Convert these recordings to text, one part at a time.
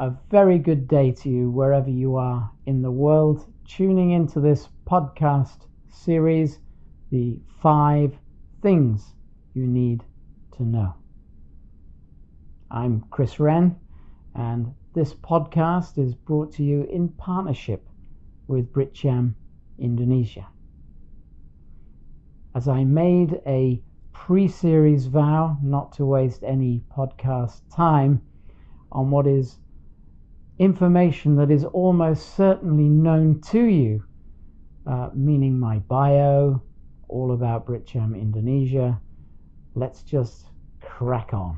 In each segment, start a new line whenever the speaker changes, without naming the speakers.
A very good day to you wherever you are in the world, tuning into this podcast series, The 5 Things You Need to Know. I'm Wren, and this podcast is brought to you in partnership with BritCham, Indonesia. As I made a pre-series vow not to waste any podcast time on what is information that is almost certainly known to you, meaning my bio, all about BritCham Indonesia, let's just crack on.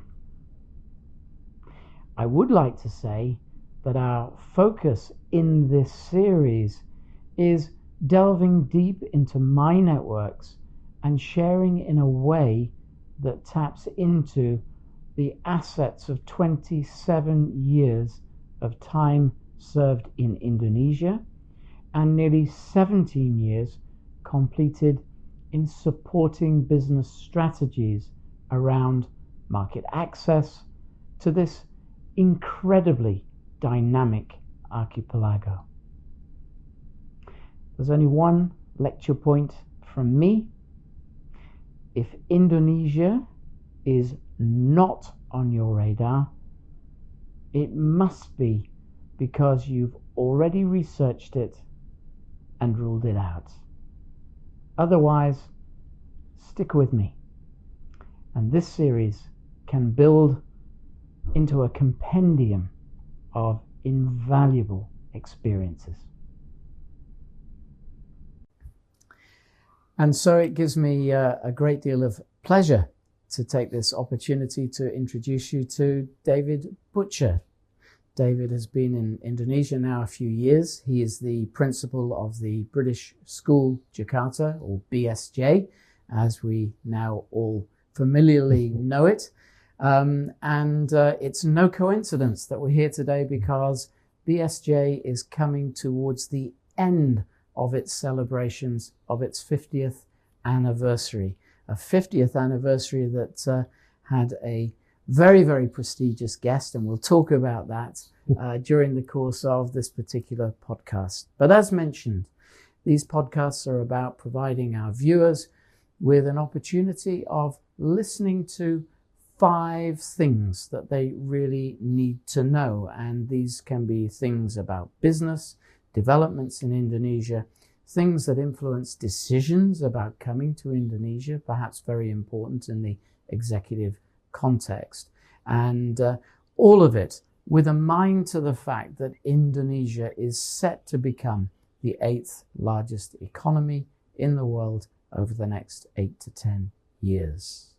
I would like to say that our focus in this series is delving deep into my networks and sharing in a way that taps into the assets of 27 years of time served in Indonesia and nearly 17 years completed in supporting business strategies around market access to this incredibly dynamic archipelago. There's only one lecture point from me. If Indonesia is not on your radar, it must be because you've already researched it and ruled it out. Otherwise, stick with me. And this series can build into a compendium of invaluable experiences. And so it gives me a great deal of pleasure to take this opportunity to introduce you to David Butcher. David has been in Indonesia now a few years. He is the principal of the British School Jakarta, or BSJ, as we now all familiarly know it. It's no coincidence that we're here today because BSJ is coming towards the end of its celebrations of its 50th anniversary. A 50th anniversary that had a very, very prestigious guest, and we'll talk about that during the course of this particular podcast. But as mentioned, these podcasts are about providing our viewers with an opportunity of listening to 5 things that they really need to know. And these can be things about business, developments in Indonesia, things that influence decisions about coming to Indonesia, perhaps very important in the executive context. And all of it with a mind to the fact that Indonesia is set to become the 8th largest economy in the world over the next 8 to 10 years.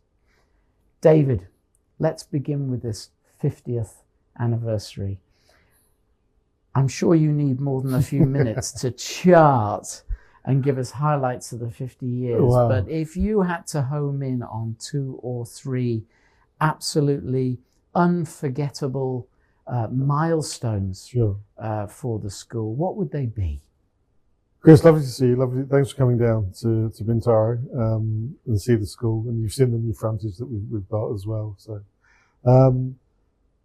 David, let's begin with this 50th anniversary. I'm sure you need more than a few minutes to chart and give us highlights of the 50 years.
Wow.
But if you had to home in on 2 or 3 absolutely unforgettable milestones
Sure.
For the school, what would they be?
Chris, lovely to see you. Lovely. Thanks for coming down to Bintaro and see the school. And you've seen the new frontage that we've got as well. So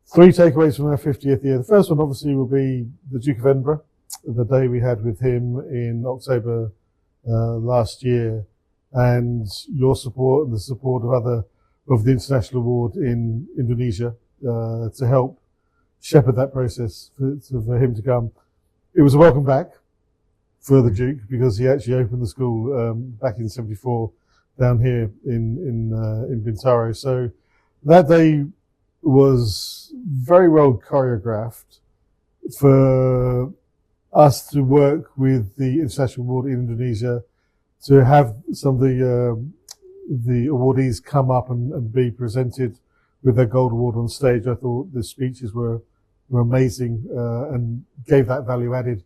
3 takeaways from our 50th year. The first one obviously will be the Duke of Edinburgh, the day we had with him in October last year, and your support and the support of the International Award in Indonesia to help shepherd that process for him to come. It was a welcome back for the Duke because he actually opened the school back in '74 down here in Bintaro. So that day was very well choreographed for us to work with the International Award in Indonesia, to have some of the awardees come up and be presented with their gold award on stage. I thought the speeches were amazing and gave that value added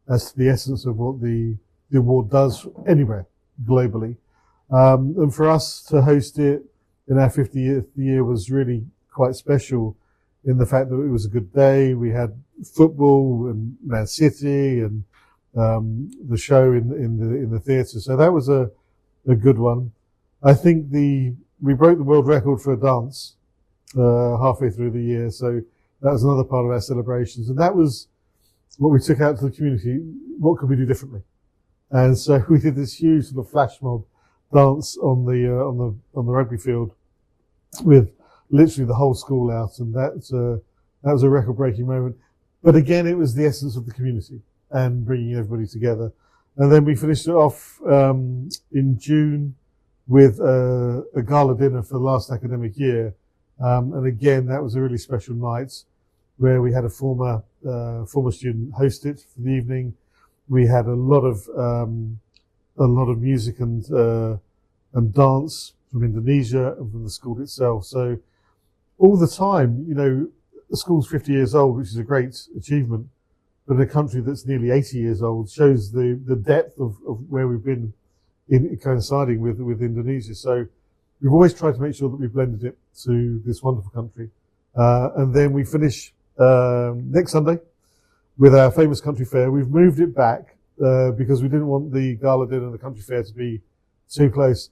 as to the essence of what the award does anywhere globally. And for us to host it in our 50th year was really quite special in the fact that it was a good day. We had football and Man City and the show in the theatre. So that was a good one. I think we broke the world record for a dance halfway through the year. So That was another part of our celebrations. And that was what we took out to the community. What could we do differently? And so we did this huge sort of flash mob dance on the rugby field with literally the whole school out. And that was a record-breaking moment. But again, it was the essence of the community and bringing everybody together. And then we finished it off in June with a gala dinner for the last academic year. And again, that was a really special night where we had a former student host it for the evening. We had a lot of music and dance from Indonesia and from the school itself. So all the time, you know, the school's 50 years old, which is a great achievement, but a country that's nearly 80 years old shows the depth of where we've been in coinciding with Indonesia. So we've always tried to make sure that we blended it to this wonderful country. And then we finish next Sunday with our famous country fair. We've moved it back because we didn't want the gala dinner and the country fair to be too close.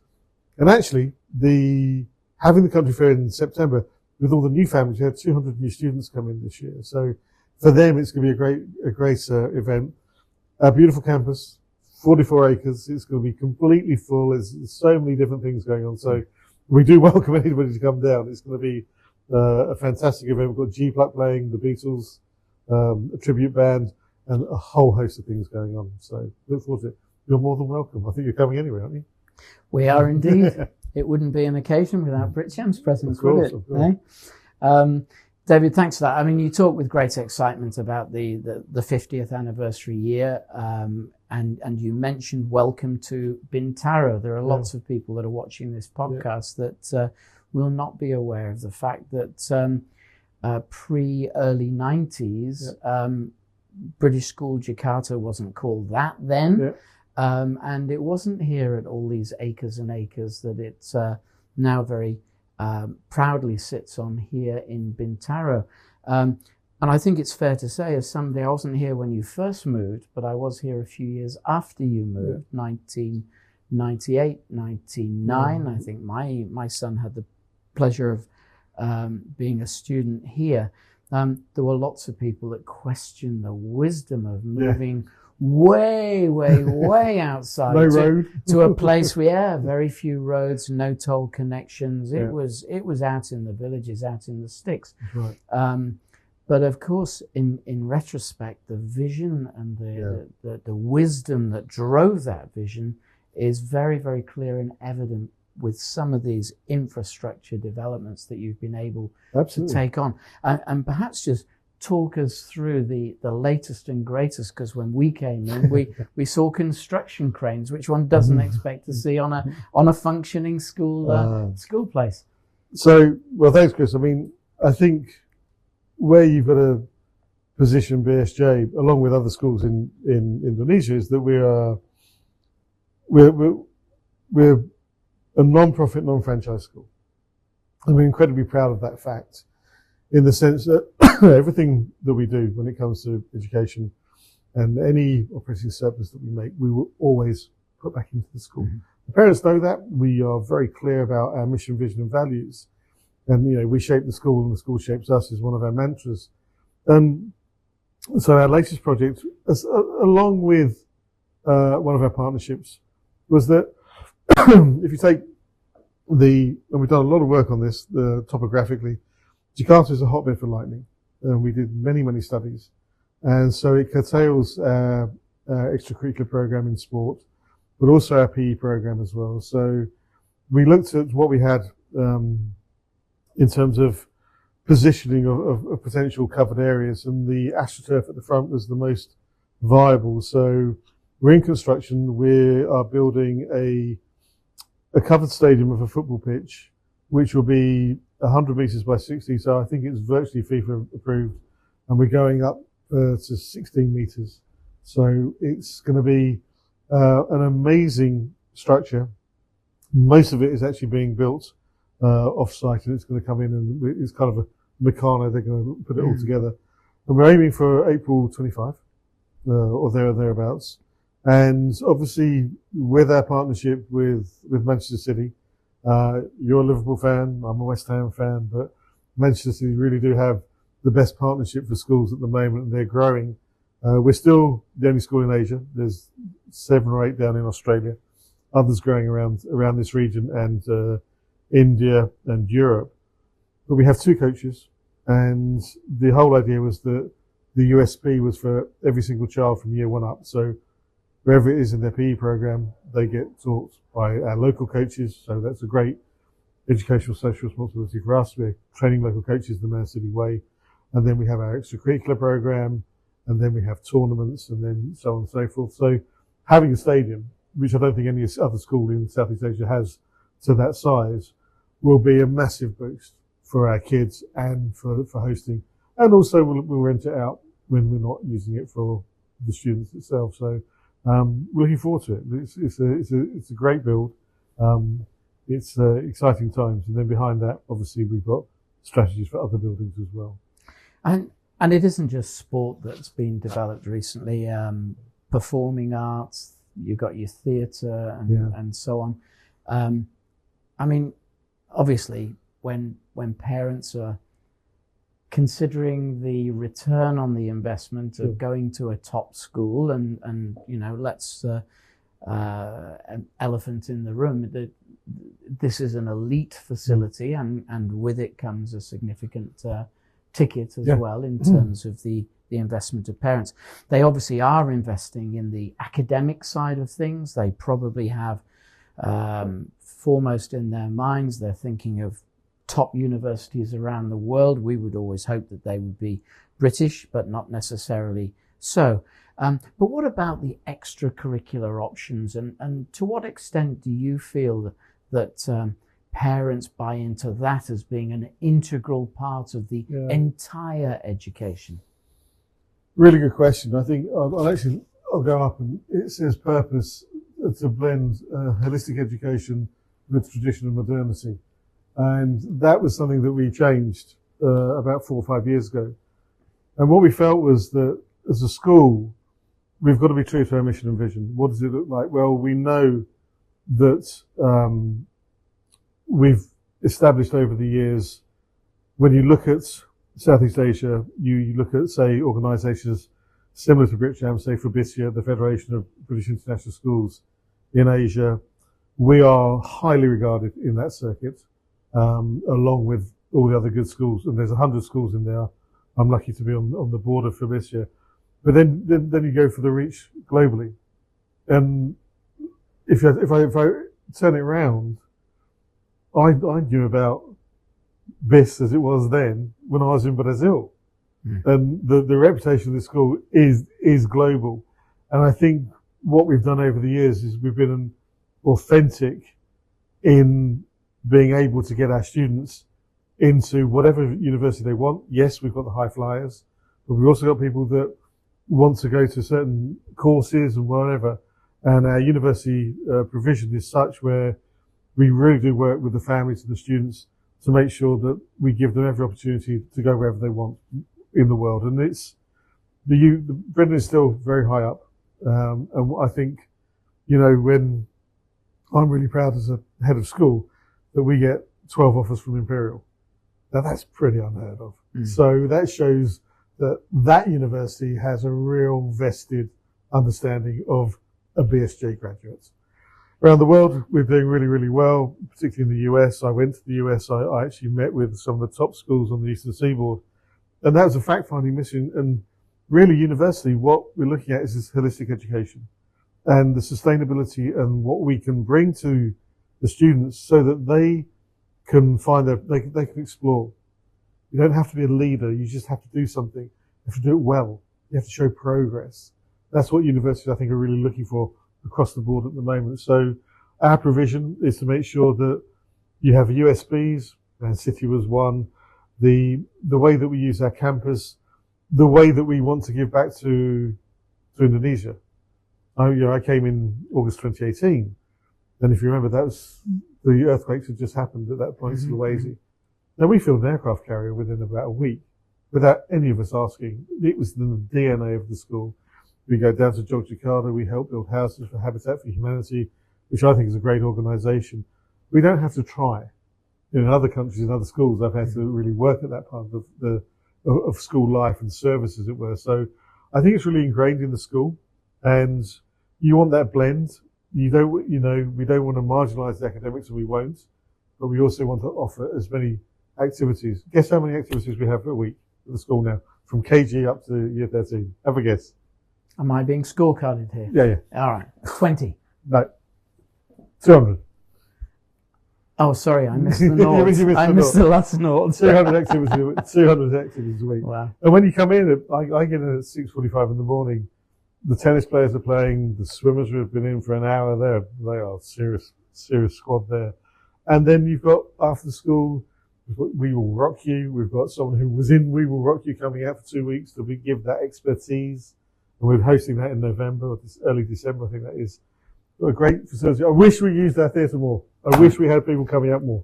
And actually, having the country fair in September with all the new families, we had 200 new students come in this year. So for them, it's going to be a great event. Our beautiful campus, 44 acres. It's going to be completely full. There's so many different things going on. So we do welcome anybody to come down. It's going to be a fantastic event. We've got G-Pluck playing, the Beatles, a tribute band, and a whole host of things going on. So look forward to it. You're more than welcome. I think you're coming anyway, aren't you?
We are indeed. It wouldn't be an occasion without BritCham's presence,
Of course,
would it?
of course.
Eh? David, thanks for that. I mean, you talk with great excitement about the 50th anniversary year, and you mentioned welcome to Bintaro. There are lots of people that are watching this podcast that will not be aware of the fact that pre-early 90s, British School Jakarta wasn't called that then.
Yeah.
And it wasn't here at all these acres and acres that it's now very proudly sits on here in Bintaro. And I think it's fair to say, as somebody, I wasn't here when you first moved, but I was here a few years after you moved, 1998, 99. I think my son had the pleasure of being a student here. There were lots of people that questioned the wisdom of moving way outside to a place where very few roads, no toll connections. It was out in the villages, out in the sticks.
Right.
But of course, in retrospect, the vision and the wisdom that drove that vision is very, very clear and evident with some of these infrastructure developments that you've been able to take on. And perhaps just talk us through the latest and greatest, because when we came in, we saw construction cranes, which one doesn't expect to see on a functioning school place.
So, well, thanks, Chris. I mean, I think where you've got to position BSJ, along with other schools in Indonesia, is that we're a non-profit, non-franchise school. And we're incredibly proud of that fact, in the sense that everything that we do when it comes to education and any operating surplus that we make, we will always put back into the school. Mm-hmm. The parents know that. We are very clear about our mission, vision, and values. And, you know, we shape the school and the school shapes us is one of our mantras. So our latest project, along with one of our partnerships, was that if you take and we've done a lot of work on this topographically, Jakarta is a hotbed for lightning. And we did many, many studies. And so it curtails our extracurricular program in sport, but also our PE program as well. So we looked at what we had in terms of positioning of potential covered areas, and the AstroTurf at the front was the most viable. So we're in construction. We are building a covered stadium of a football pitch, which will be 100 meters by 60. So I think it's virtually FIFA approved, and we're going up to 16 meters. So it's going to be an amazing structure. Most of it is actually being built off-site, and it's going to come in, and it's kind of a Meccano. They're going to put it all together, and we're aiming for April 25 or thereabouts. And obviously, with our partnership with Manchester City, you're a Liverpool fan, I'm a West Ham fan, but Manchester City really do have the best partnership for schools at the moment, and they're growing. We're still the only school in Asia. There's 7 or 8 down in Australia. Others growing around this region and India and Europe. But we have 2 coaches, and the whole idea was that the USP was for every single child from year 1 up. So wherever it is in their PE program, they get taught by our local coaches. So that's a great educational social responsibility for us. We're training local coaches the Man City way. And then we have our extracurricular program, and then we have tournaments, and then so on and so forth. So having a stadium, which I don't think any other school in Southeast Asia has to that size, will be a massive boost for our kids and for hosting. And also we'll rent it out when we're not using it for the students itself. So looking forward to it. It's a great build. It's exciting times. And then behind that, obviously, we've got strategies for other buildings as well.
And it isn't just sport that's been developed recently. Performing arts, you've got your theatre and so on. I mean, obviously, when parents are considering the return on the investment of going to a top school and you know, let's an elephant in the room, this is an elite facility, and with it comes a significant ticket as well in terms of the investment of parents. They obviously are investing in the academic side of things. They probably have foremost in their minds, they're thinking of top universities around the world. We would always hope that they would be British, but not necessarily so. But what about the extracurricular options, and to what extent do you feel that parents buy into that as being an integral part of the entire education?
Really good question. I think I'll go up, and it says purpose to blend holistic education with tradition and modernity. And that was something that we changed about 4 or 5 years ago. And what we felt was that as a school, we've got to be true to our mission and vision. What does it look like? Well, we know that we've established over the years, when you look at Southeast Asia, you look at, say, organisations similar to BritCham, say for BISIA, the Federation of British International Schools in Asia. We are highly regarded in that circuit, along with all the other good schools. And there's 100 schools in there. I'm lucky to be on the board of BISIA. But then you go for the reach globally. And if I turn it around, I knew about BIS as it was then when I was in Brazil. And the reputation of the school is global. And I think what we've done over the years is we've been authentic in being able to get our students into whatever university they want. Yes, we've got the high flyers, but we've also got people that want to go to certain courses and whatever. And our university provision is such where we really do work with the families and the students to make sure that we give them every opportunity to go wherever they want in the world. And it's Brendan is still very high up. And I think, you know, when I'm really proud as a head of school that we get 12 offers from Imperial. Now that's pretty unheard of. So that shows that university has a real vested understanding of a BSJ graduates. Around the world, we're doing really, really well, particularly in the US. I went to the US. I actually met with some of the top schools on the Eastern Seaboard. And that was a fact-finding mission. And really, university, what we're looking at is this holistic education and the sustainability and what we can bring to the students so that they can they can explore. You don't have to be a leader. You just have to do something. You have to do it well. You have to show progress. That's what universities, I think, are really looking for across the board at the moment. So our provision is to make sure that you have USBs, and City was one, the way that we use our campus, the way that we want to give back to Indonesia. I came in August 2018, and if you remember, that was the earthquakes had just happened at that point, Sulawesi. Now we filled an aircraft carrier within about a week without any of us asking. It was in the DNA of the school. We go down to Yogyakarta, we help build houses for Habitat for Humanity, which I think is a great organisation. We don't have to try. In other countries, in other schools, I've had to really work at that part of the of school life and service, as it were. So I think it's really ingrained in the school, and you want that blend. We don't want to marginalise the academics, and we won't, but we also want to offer as many activities. Guess how many activities we have a week at the school now, from KG up to year 13? Have a guess.
Am I being scorecarded here?
Yeah.
All right. 20.
No. 200.
Oh, sorry, I missed the noughts. I missed the last noughts.
200 activities a week.
Wow.
And when you come in, I get in at 6:45 in the morning. The tennis players are playing. The swimmers who have been in for an hour. They are serious squad there. And then you've got after school, we've got We Will Rock You. We've got someone who was in We Will Rock You coming out for 2 weeks to give that expertise. And we're hosting that in November, or early December, I think that is. Got a great facility. I wish we used our theatre more. I wish we had people coming out more.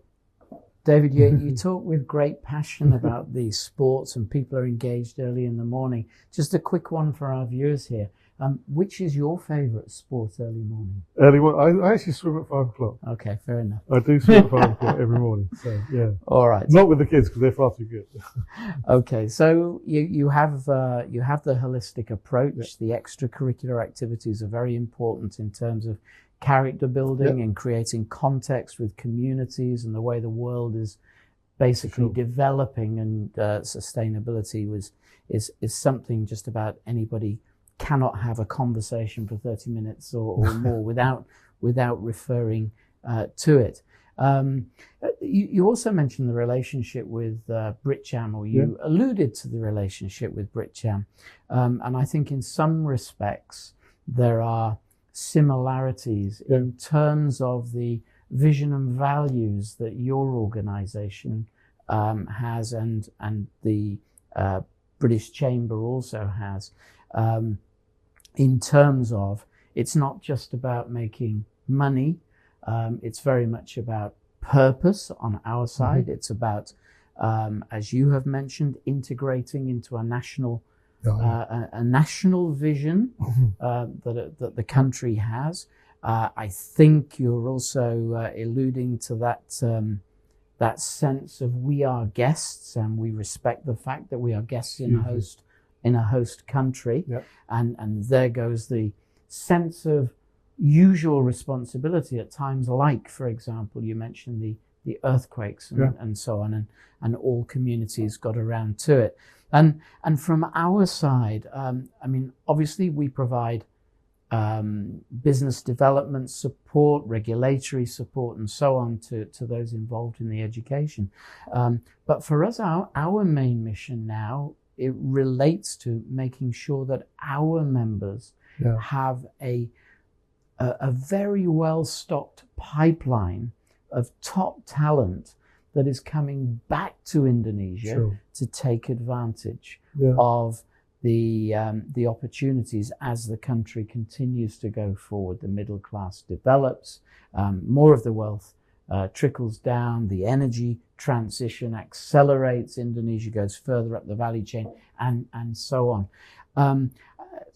David, you talk with great passion about these sports, and people are engaged early in the morning. Just a quick one for our viewers here. Which is your favourite sport early morning?
Early morning. I actually swim at 5 o'clock.
Okay, fair enough.
I do swim at 5 o'clock every morning. So yeah.
All right.
Not with the kids because they're far too good.
Okay, so you have the holistic approach. Yeah. The extracurricular activities are very important in terms of character building and creating context with communities and the way the world is basically developing, and sustainability is something just about anybody cannot have a conversation for 30 minutes or more without referring to it. You also mentioned the relationship with BritCham, or you alluded to the relationship with BritCham, and I think in some respects there are similarities in terms of the vision and values that your organisation has, and the British Chamber also has. In terms of, it's not just about making money, it's very much about purpose on our side. Mm-hmm. It's about, as you have mentioned, integrating into a national vision that the country has. I think you're also alluding to that sense of we are guests, and we respect the fact that we are guests in a host country. Yep. And there goes the sense of usual responsibility at times, like, for example, you mentioned the earthquakes and so on, and all communities got around to it. And from our side, I mean, obviously we provide business development support, regulatory support, and so on to those involved in the education. But for us, our main mission now, it relates to making sure that our members have a very well-stocked pipeline of top talent that is coming back to Indonesia to take advantage of the opportunities as the country continues to go forward. The middle class develops, more of the wealth trickles down, the energy transition accelerates, Indonesia goes further up the value chain, and so on.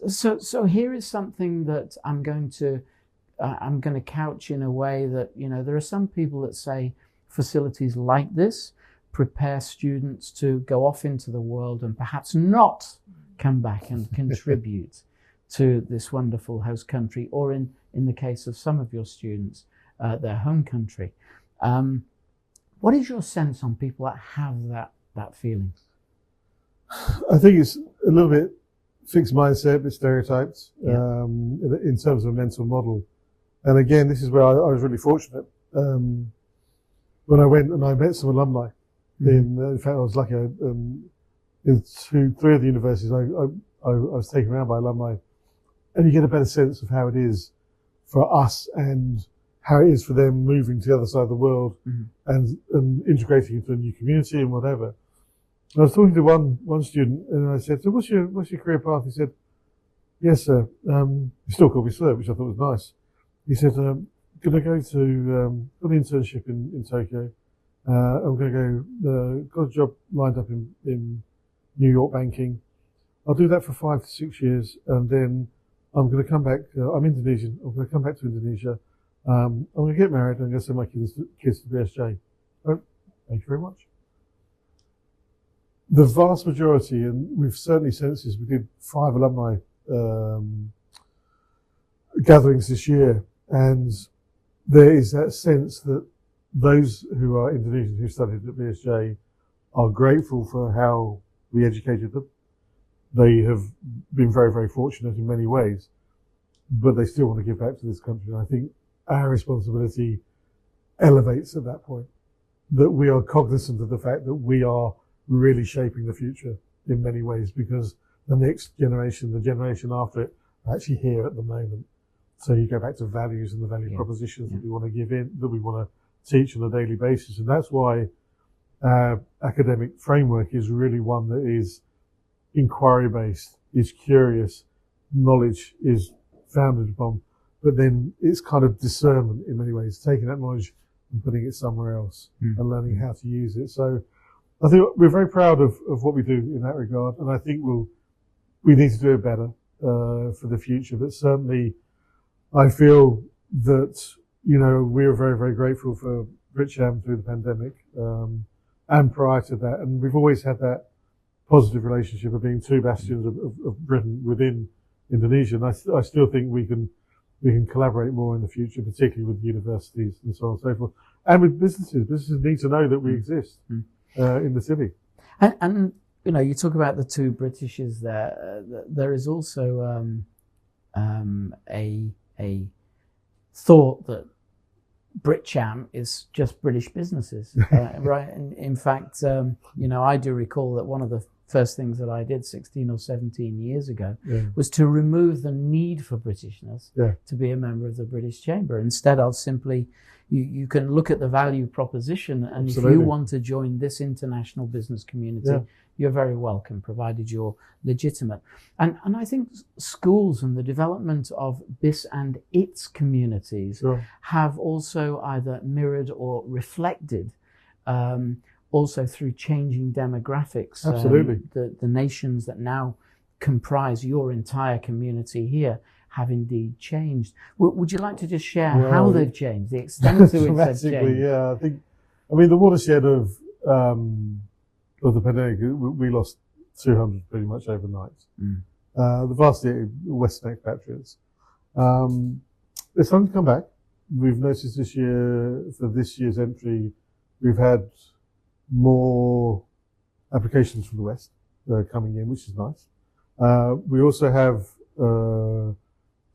So here is something that I'm going to couch in a way that, there are some people that say facilities like this prepare students to go off into the world and perhaps not come back and contribute to this wonderful host country, or in the case of some of your students, their home country. What is your sense on people that have that feeling?
I think it's a little bit fixed mindset, bit stereotypes in terms of a mental model. And again, this is where I was really fortunate. When I went and I met some alumni, in fact, I was lucky. In 3 of the universities, I was taken around by alumni, and you get a better sense of how it is for us and how it is for them moving to the other side of the world and integrating into a new community and whatever. And I was talking to one student, and I said, "So what's your career path?" He said, "Yes, sir." He still called me sir, which I thought was nice. He said, "Going to go to got an internship in Tokyo. I'm going to go. Got a job lined up in New York banking. I'll do that for 5 to 6 years, and then I'm going to come back. I'm Indonesian. I'm going to come back to Indonesia. I'm going to get married and I'm going to send my kids to BSJ. Oh, thank you very much." the vast majority, and we've certainly sensed this, we did 5 alumni gatherings this year, and there is that sense that those who are Indonesians who studied at BSJ are grateful for how we educated them. They have been very, very fortunate in many ways, but they still want to give back to this country. And I think our responsibility elevates at that point, that we are cognizant of the fact that we are really shaping the future in many ways, because the next generation, the generation after it, are actually here at the moment. So you go back to values and the value propositions that we want to give in, that we want to teach on a daily basis. And that's why our academic framework is really one that is inquiry-based, is curious, knowledge is founded upon, but then it's kind of discernment in many ways, taking that knowledge and putting it somewhere else and learning how to use it. So I think we're very proud of what we do in that regard, and I think we need to do it better for the future. But certainly, I feel that we're very, very grateful for BritCham through the pandemic, and prior to that, and we've always had that positive relationship of being two bastions of Britain within Indonesia. And I still think we can collaborate more in the future, particularly with universities and so on and so forth, and with businesses. Businesses need to know that we exist in the city.
And you talk about the two Britishes there. There is also a thought that BritCham is just British businesses, right? And in fact, I do recall that one of the first things that I did 16 or 17 years ago was to remove the need for Britishness to be a member of the British Chamber. Instead of simply, you can look at the value proposition, and Absolutely. If you want to join this international business community, you're very welcome, provided you're legitimate. And I think schools and the development of BIS and its communities have also either mirrored or reflected also through changing demographics.
Absolutely.
The nations that now comprise your entire community here have indeed changed. Would you like to just share how they've changed, the extent to which they've changed?
Yeah, the watershed of the pandemic, we lost 200 pretty much overnight. The vastly Western expatriates. They're starting to come back. We've noticed this year, for this year's entry, we've had more applications from the West coming in, which is nice. We also have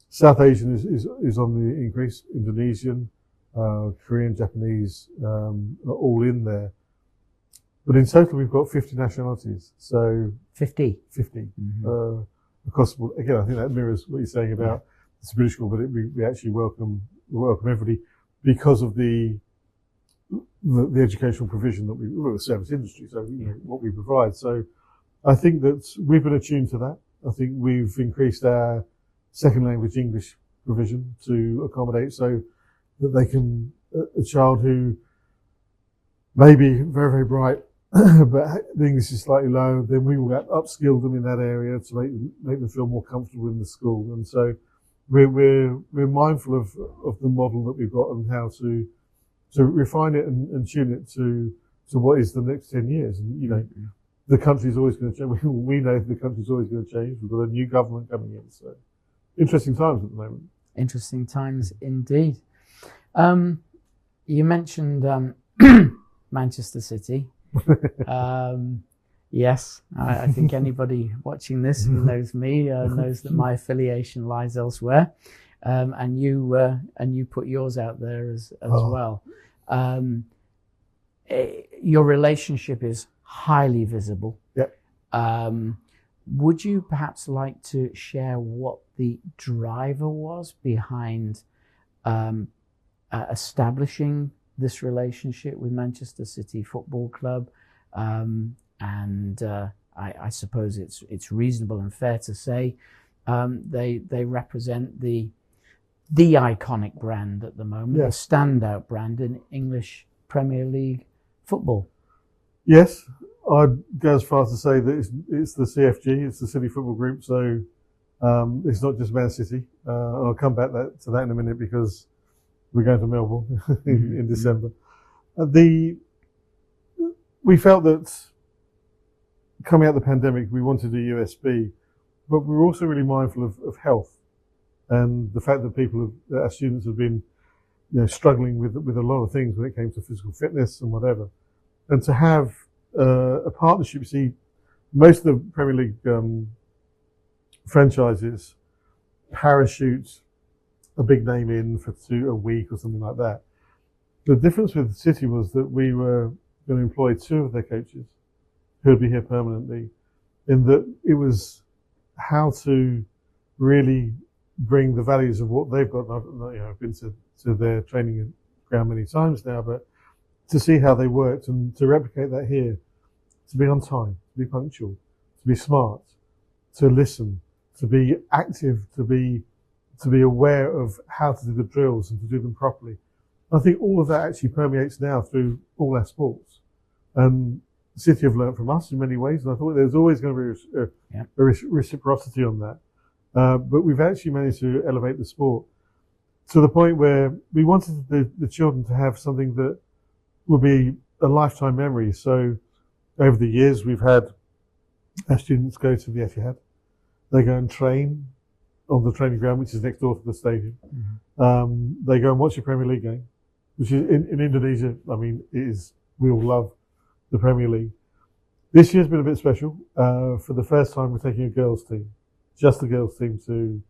South Asian is on the increase. Indonesian, Korean, Japanese are all in there. But in total, we've got 50 nationalities. So
50
across the board. Again, I think that mirrors what you're saying about it's a British school, but we actually welcome everybody because of the educational provision that we're a service industry, so what we provide. So I think that we've been attuned to that. I think we've increased our second language English provision to accommodate so that they can, a child who may be very, very bright, but the English is slightly low, then we will upskill them in that area to make them feel more comfortable in the school. And so we're mindful of the model that we've got and how to refine it and tune it to what is the next 10 years. And, the country's always going to change. We know the country's always going to change. We've got a new government coming in. So interesting times at the moment. Interesting times
indeed. You mentioned Manchester City. Yes, I think anybody watching this who knows me knows that my affiliation lies elsewhere. And you put yours out there as well. Your relationship is highly visible. Would you perhaps like to share what the driver was behind establishing this relationship with Manchester City Football Club? I suppose it's reasonable and fair to say they represent the iconic brand at the moment, the standout brand in English Premier League football.
Yes, I'd go as far as to say that it's the CFG, it's the City Football Group, so it's not just Man City. I'll come back to that in a minute because we're going to Melbourne in December. We felt that coming out of the pandemic, we wanted a USB, but we were also really mindful of health and the fact that our students have been, struggling with a lot of things when it came to physical fitness and whatever. And to have a partnership, see, most of the Premier League franchises parachute a big name in for a week or something like that. The difference with City was that we were going to employ 2 of their coaches who would be here permanently, in that it was how to really bring the values of what they've got. I've been to their training ground many times now, but to see how they worked and to replicate that here, to be on time, to be punctual, to be smart, to listen, to be active, to be aware of how to do the drills and to do them properly. I think all of that actually permeates now through all our sports. And City have learned from us in many ways, and I thought there's always going to be a reciprocity on that. But we've actually managed to elevate the sport to the point where we wanted the children to have something that will be a lifetime memory. So over the years, we've had our students go to the Etihad. They go and train on the training ground, which is next door to the stadium. Mm-hmm. They go and watch a Premier League game, which is in Indonesia. I mean, we all love the Premier League. This year's been a bit special. For the first time, we're taking a girls' team, just the girls' team, to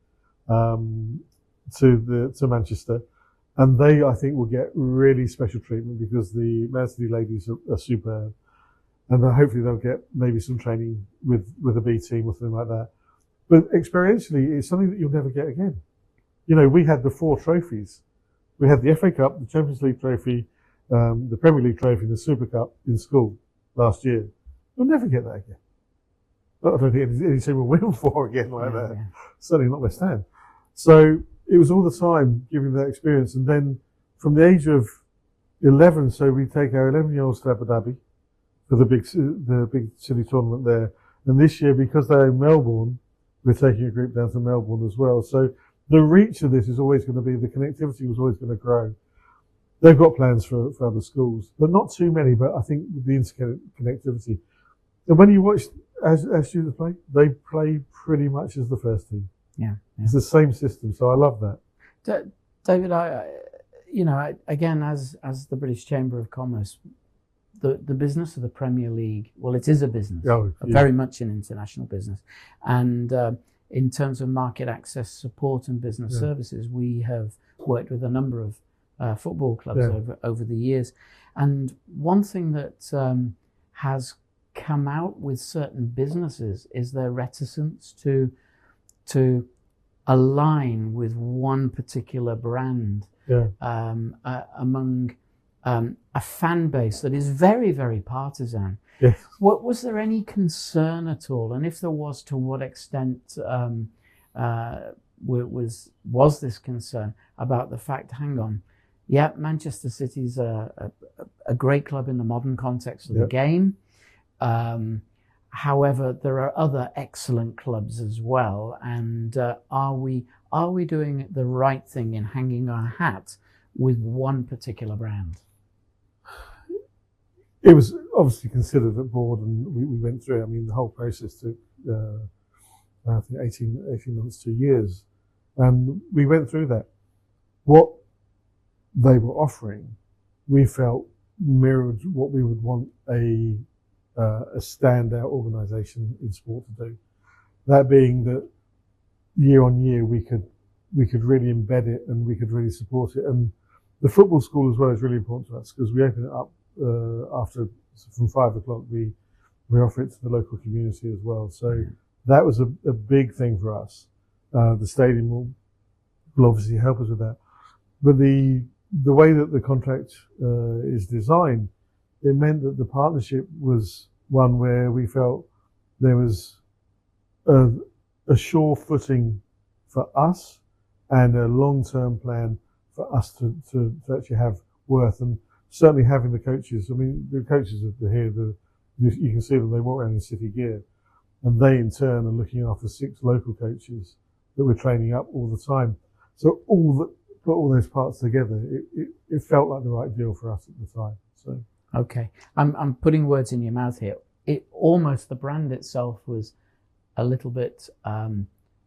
Manchester, and they, I think, will get really special treatment because the Man City ladies are superb, and hopefully they'll get maybe some training with a B team or something like that. But experientially, it's something that you'll never get again. We had the 4 trophies. We had the FA Cup, the Champions League trophy, the Premier League trophy, and the Super Cup in school last year. You'll never get that again. I don't think any team will win 4 again like that. Yeah. Certainly not West Ham. So it was all the time giving that experience. And then from the age of 11, so we take our 11-year-olds to Abu Dhabi for the big city tournament there. And this year, because they're in Melbourne, we're taking a group down to Melbourne as well. So the reach of this is always going to be, the connectivity was always going to grow. They've got plans for other schools, but not too many, but I think the interconnectivity. And when you watch as students play, they play pretty much as the first team.
Yeah.
It's the same system, so I love that.
David, again, as the British Chamber of Commerce, the business of the Premier League, well, it is a business, very much an international business. And in terms of market access support and business services, we have worked with a number of football clubs over the years. And one thing that has come out with certain businesses is their reticence to align with one particular brand among a fan base that is very, very partisan.
Yes.
Was there any concern at all? And if there was, to what extent was this concern about the fact, hang on, Manchester City's a great club in the modern context of the game. However, there are other excellent clubs as well. And are we doing the right thing in hanging our hat with one particular brand?
It was obviously considered at board, and we went through it. I mean, the whole process took, I think, 18 months, 2 years. And we went through that. What they were offering, we felt mirrored what we would want a standout organisation in sport to do. That being that year on year we could really embed it and we could really support it. And the football school as well is really important to us because we open it up from 5 o'clock. We offer it to the local community as well. So that was a big thing for us. The stadium will obviously help us with that. But the way that the contract is designed, it meant that the partnership was one where we felt there was a sure footing for us and a long-term plan for us to actually have worth. And certainly having the coaches, I mean, the coaches are here, you can see them, they walk around in city gear. And they in turn are looking after 6 local coaches that we're training up all the time. So put all those parts together, it felt like the right deal for us at the time. So
okay, I'm putting words in your mouth here. it almost, the brand itself was a little bit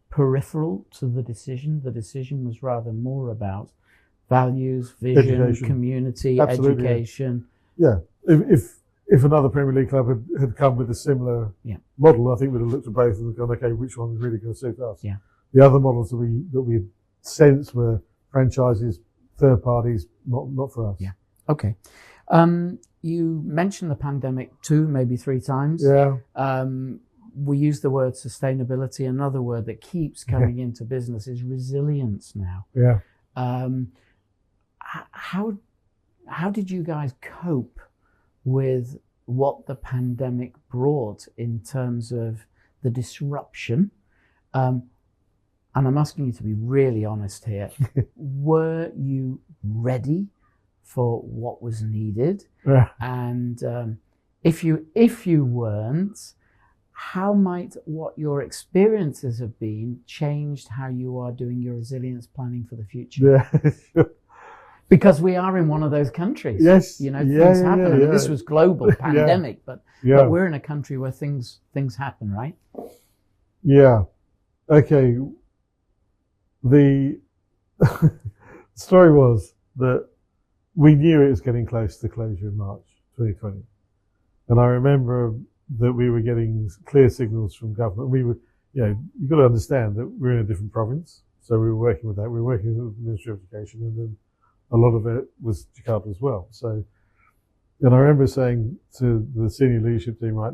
peripheral to the decision. The decision was rather more about values, vision,
Education.
community,
Absolutely,
education.
Yeah. If another Premier League club had come with a similar model, I think we'd have looked at both and gone, okay, which one's really going to suit us?
Yeah.
The other models that we sensed were franchises, third parties, not for us.
Yeah. Okay. You mentioned the pandemic 2, maybe 3 times.
Yeah.
We use the word sustainability. Another word that keeps coming into business is resilience now.
Yeah.
How did you guys cope with what the pandemic brought in terms of the disruption? And I'm asking you to be really honest here. Were you ready for what was needed?
Yeah.
And if you weren't, how might what your experiences have been changed how you are doing your resilience planning for the future?
Yeah.
Because we are in one of those countries.
Yes.
Things happen. I mean, this was global pandemic, but we're in a country where things happen, right?
Yeah. Okay. The story was that we knew it was getting close to closure in March 2020. And I remember that we were getting clear signals from government. We were, you've got to understand that we're in a different province. So we were working with that. We were working with the Ministry of Education, and then a lot of it was Jakarta as well. So, and I remember saying to the senior leadership team, right,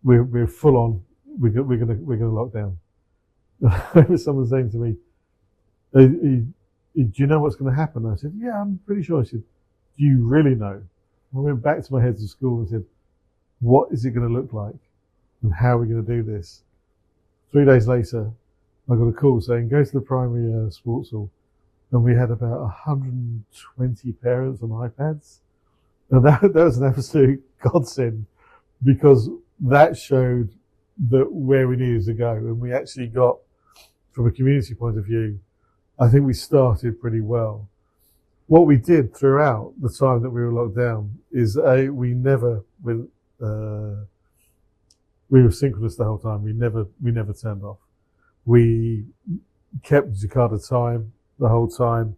we're full on, we're going to lock down. I remember someone saying to me, do you know what's going to happen? I said, yeah, I'm pretty sure. I said, do you really know? I went back to my heads of school and said, what is it going to look like? And how are we going to do this? 3 days later, I got a call saying, go to the primary sports hall. And we had about 120 parents on iPads. And that was an absolute godsend, because that showed that where we needed to go. And we actually got, from a community point of view, I think we started pretty well. What we did throughout the time that we were locked down is we were synchronous the whole time. We never turned off. We kept Jakarta time the whole time.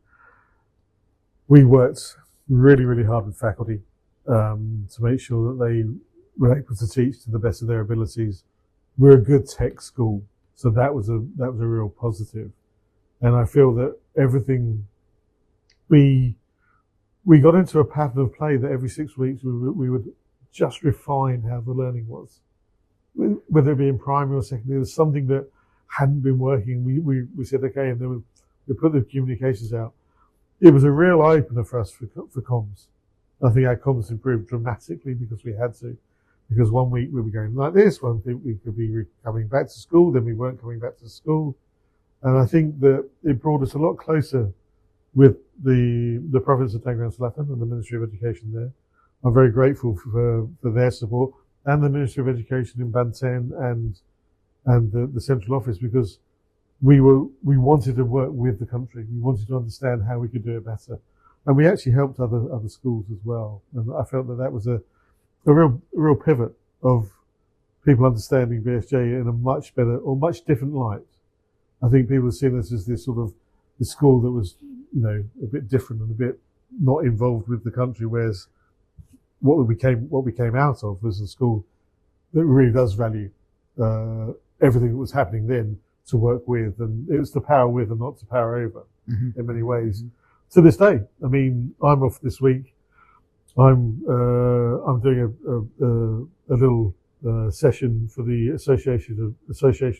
We worked really, really hard with faculty to make sure that they were able to teach to the best of their abilities. We're a good tech school, so that was a real positive. And I feel that everything we got into a pattern of play that every 6 weeks we would just refine how the learning was, whether it be in primary or secondary. There was something that hadn't been working. We said, okay, and then we put the communications out. It was a real eye-opener for us for comms. I think our comms improved dramatically because we had to. Because 1 week we were going like this, 1 week we could be coming back to school, then we weren't coming back to school. And I think that it brought us a lot closer with the province of Tangerang Selatan and the Ministry of Education there. I'm very grateful for their support, and the Ministry of Education in Banten and the central office, because we wanted to work with the country. We wanted to understand how we could do it better. And we actually helped other schools as well. And I felt that was a real pivot of people understanding BSJ in a much better or much different light. I think people have seen us as this sort of this school that was, a bit different and a bit not involved with the country, whereas what we came out of was a school that really does value everything that was happening then to work with, and it was to power with and not to power over in many ways. To this day, I mean, I'm off this week. I'm doing a little session for the Association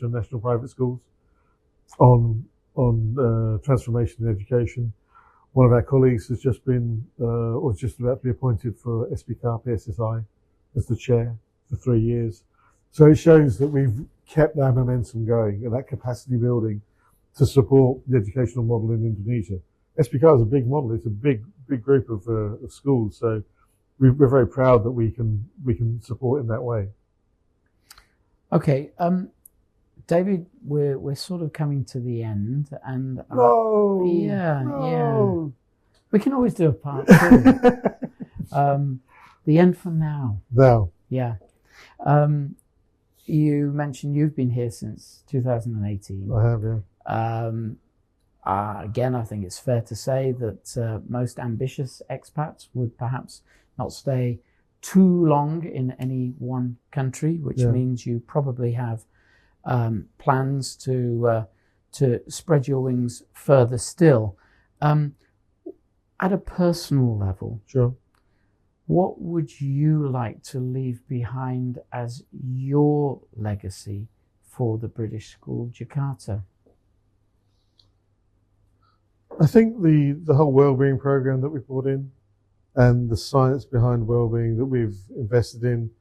of National Private Schools on transformation in education. One of our colleagues has just been, or just about to be appointed for SPCAR PSSI as the chair for 3 years. So it shows that we've kept that momentum going and that capacity building to support the educational model in Indonesia. SPCAR is a big model. It's a big group of schools. So we're very proud that we can support in that way.
Okay. David, we're sort of coming to the end, and
no.
We can always do a part 2. The end for now.
Now.
Yeah. You mentioned you've been here since 2018.
I have, yeah.
Again, I think it's fair to say that most ambitious expats would perhaps not stay too long in any one country, which means you probably have plans to spread your wings further still. At a personal level,
Sure.
what would you like to leave behind as your legacy for the British School Jakarta?
I think the whole wellbeing program that we brought in and the science behind wellbeing that we've invested in.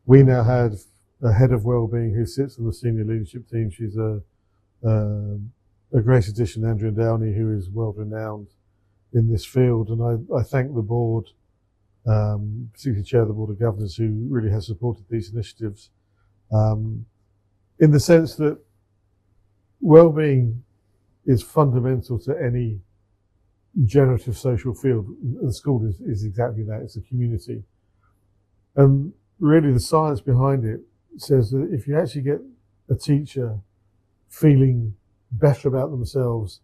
We now have a head of wellbeing who sits on the senior leadership team. She's a great addition, Andrea Downey, who is world renowned in this field. And I thank the board, particularly chair of the Board of Governors, who really has supported these initiatives, in the sense that wellbeing is fundamental to any generative social field. The school is exactly that. It's a community. And really the science behind it says that if you actually get a teacher feeling better about themselves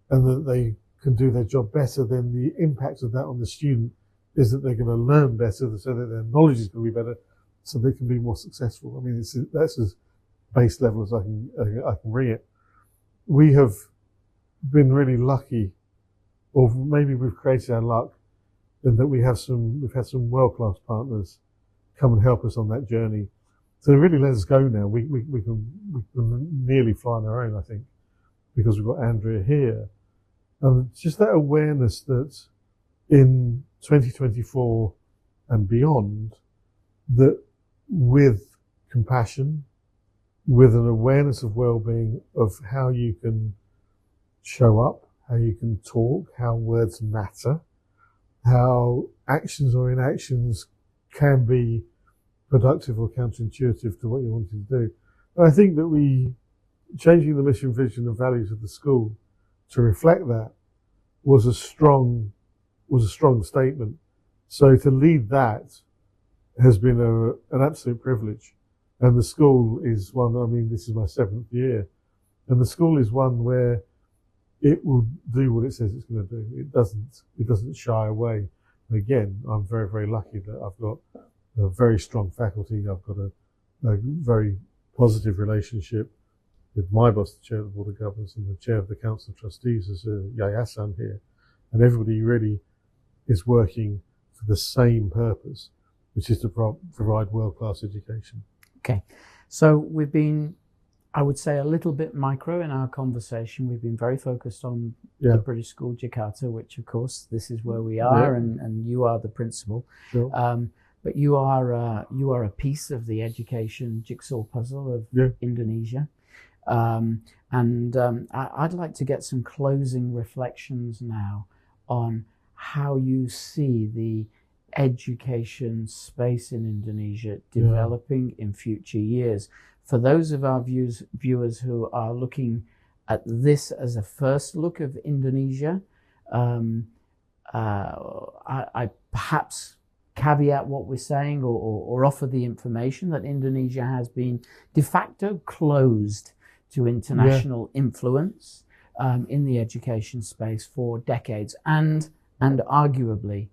and that they can do their job better, then the impact of that on the student is that they're going to learn better, so that their knowledge is going to be better, so they can be more successful. I mean, that's as base level as I can bring it. We have been really lucky, or maybe we've created our luck, in that we've had some world-class partners come and help us on that journey. So it really let us go now. We can nearly fly on our own, I think, because we've got Andrea here. And just that awareness that in 2024 and beyond, that with compassion, with an awareness of well-being, of how you can show up, how you can talk, how words matter, how actions or inactions can be productive or counterintuitive to what you're wanting to do. And I think that changing the mission, vision and values of the school to reflect that was a strong statement. So to lead that has been an absolute privilege. And the school is one, I mean, this is my 7th year, and the school is one where it will do what it says it's going to do. It doesn't shy away. And again, I'm very, very lucky that I've got a very strong faculty. I've got a very positive relationship with my boss, the chair of the Board of Governors, and the chair of the Council of Trustees as a yayasan here. And everybody really is working for the same purpose, which is to provide world-class education.
Okay. So we've been, I would say, a little bit micro in our conversation. We've been very focused on the British School Jakarta, which of course this is where we are, and you are the principal.
Sure.
But you are a piece of the education jigsaw puzzle of Indonesia. I'd like to get some closing reflections now on how you see the education space in Indonesia developing in future years. For those of our viewers who are looking at this as a first look of Indonesia, I perhaps caveat what we're saying or offer the information that Indonesia has been de facto closed to international influence in the education space for decades, and arguably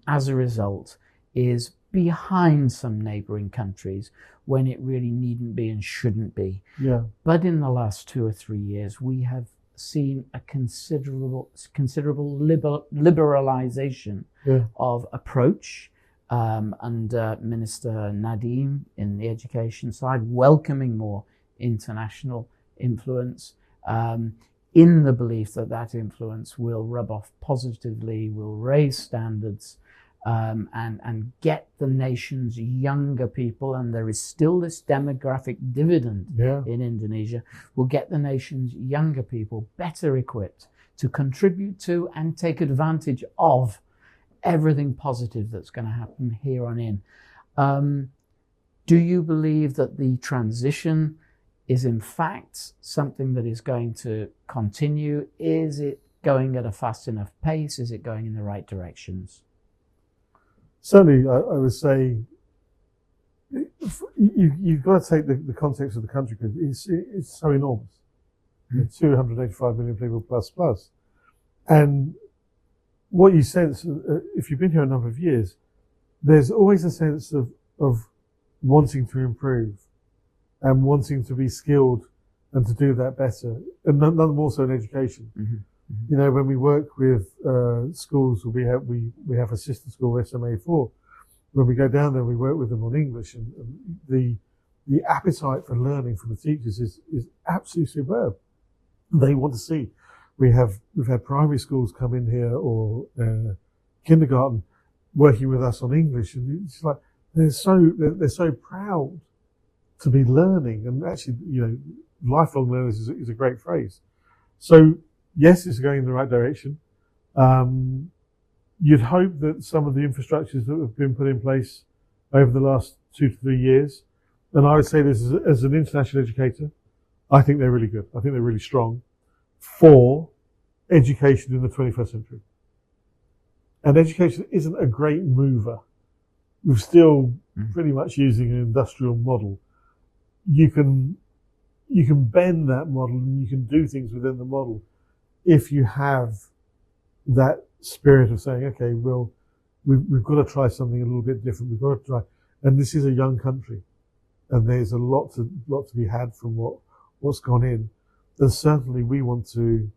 as a result is behind some neighbouring countries when it really needn't be and shouldn't be.
Yeah.
But in the last 2 or 3 years, we have seen a considerable liberalisation of approach under Minister Nadiem in the education side, welcoming more international influence, in the belief that influence will rub off positively, will raise standards, and get the nation's younger people, and there is still this demographic dividend in Indonesia, will get the nation's younger people better equipped to contribute to and take advantage of everything positive that's going to happen here on in. Do you believe that the transition is in fact something that is going to continue? Is it going at a fast enough pace? Is it going in the right directions?
Certainly, I would say You've got to take the context of the country because it's so enormous. 285 million people plus. And what you sense, if you've been here a number of years, there's always a sense of wanting to improve and wanting to be skilled and to do that better, and none more so in education.
Mm-hmm. Mm-hmm.
You know, when we work with schools, we have a sister school, SMA4. When we go down there, we work with them on English, and the appetite for learning from the teachers is absolutely superb. They want to see. We've had primary schools come in here or kindergarten working with us on English, and it's like they're so proud to be learning, and actually, you know, lifelong learners is a great phrase. So yes, it's going in the right direction. You'd hope that some of the infrastructures that have been put in place over the last 2 to 3 years, and I would say this as an international educator, I think they're really good. I think they're really strong for education in the 21st century. And education isn't a great mover. We're still pretty much using an industrial model. You can bend that model and you can do things within the model if you have that spirit of saying, okay, well, we've got to try something a little bit different. We've got to try, and this is a young country, and there's a lot to be had from what's gone in. And certainly we want to,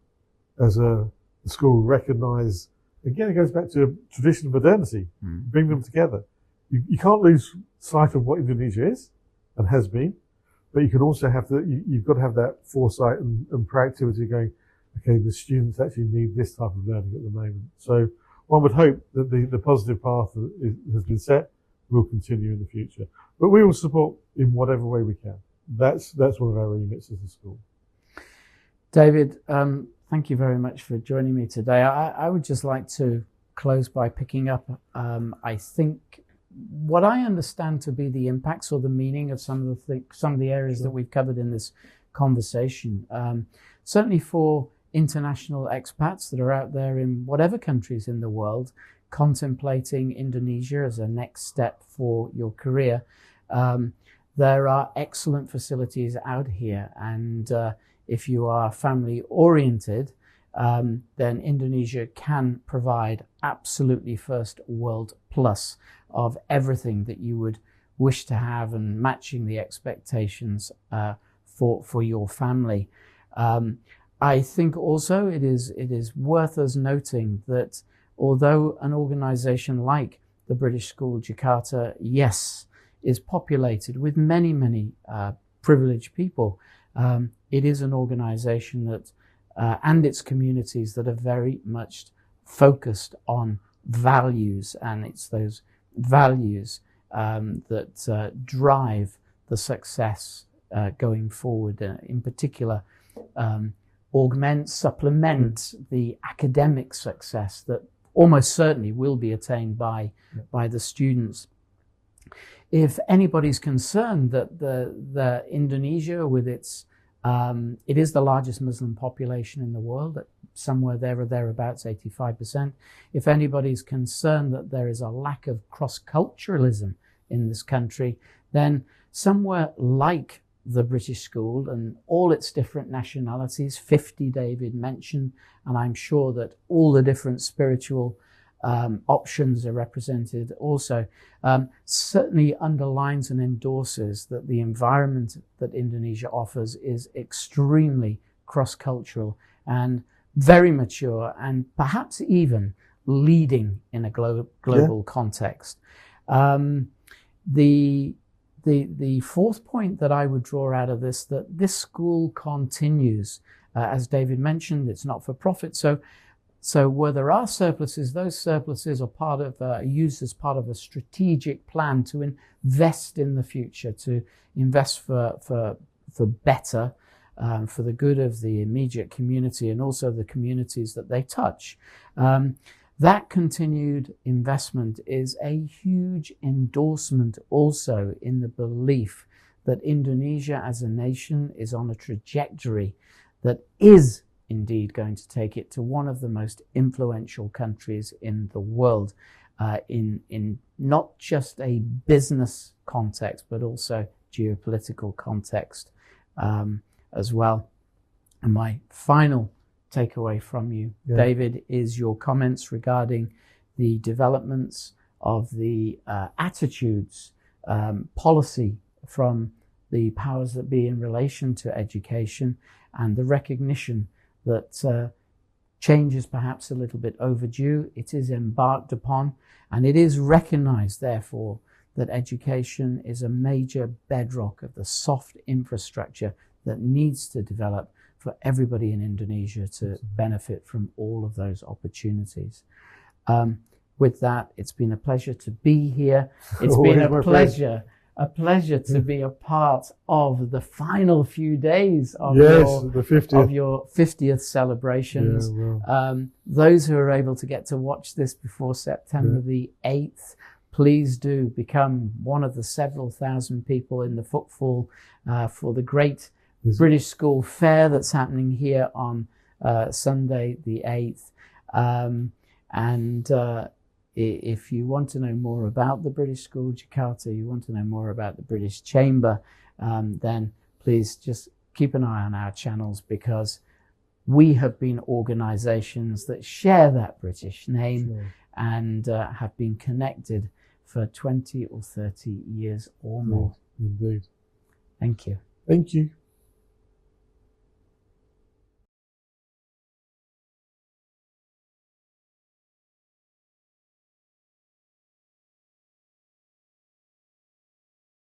as a school, recognise. Again, it goes back to tradition and modernity. Bring them together. You can't lose sight of what Indonesia is and has been, but you can also have you've got to have that foresight and proactivity going, okay, the students actually need this type of learning at the moment. So one would hope that the positive path that has been set will continue in the future. But we will support in whatever way we can. That's one of our remits as a school.
David, thank you very much for joining me today. I would just like to close by picking up, I think, what I understand to be the impacts or the meaning of some of the areas that we've covered in this conversation. Certainly for international expats that are out there in whatever countries in the world, contemplating Indonesia as a next step for your career, there are excellent facilities out here. And if you are family oriented, then Indonesia can provide absolutely first world plus of everything that you would wish to have and matching the expectations for your family. I think also it is worth us noting that although an organization like the British School Jakarta, yes, is populated with many privileged people, it is an organization that and its communities that are very much focused on values, and it's those values that drive the success going forward. In particular, supplement the academic success that almost certainly will be attained by the students. If anybody's concerned that the Indonesia with its it is the largest Muslim population in the world, at somewhere there or thereabouts, 85%. If anybody's concerned that there is a lack of cross-culturalism in this country, then somewhere like the British School and all its different nationalities, 50 David mentioned, and I'm sure that all the different spiritual options are represented also, certainly underlines and endorses that the environment that Indonesia offers is extremely cross-cultural and very mature, and perhaps even leading in a global context. The fourth point that I would draw out of this, that this school continues, as David mentioned, it's not for profit. So where there are surpluses, those surpluses are used as part of a strategic plan to invest in the future, to invest for better, for the good of the immediate community and also the communities that they touch. That continued investment is a huge endorsement also in the belief that Indonesia as a nation is on a trajectory that is indeed going to take it to one of the most influential countries in the world, in not just a business context, but also geopolitical context as well. And my final takeaway from you, David, is your comments regarding the developments of the attitudes, policy from the powers that be in relation to education, and the recognition that change is perhaps a little bit overdue. It is embarked upon, and it is recognized, therefore, that education is a major bedrock of the soft infrastructure that needs to develop for everybody in Indonesia to benefit from all of those opportunities. With that, it's been a pleasure to be here. It's been a pleasure to be a part of the final few days of your 50th celebrations. Those who are able to get to watch this before September the 8th, please do become one of the several thousand people in the footfall for the great British School Fair that's happening here on Sunday the 8th. If you want to know more about the British School Jakarta, you want to know more about the British Chamber, then please just keep an eye on our channels, because we have been organisations that share that British name and have been connected for 20 or 30 years or more.
Indeed.
Thank you.
Thank you.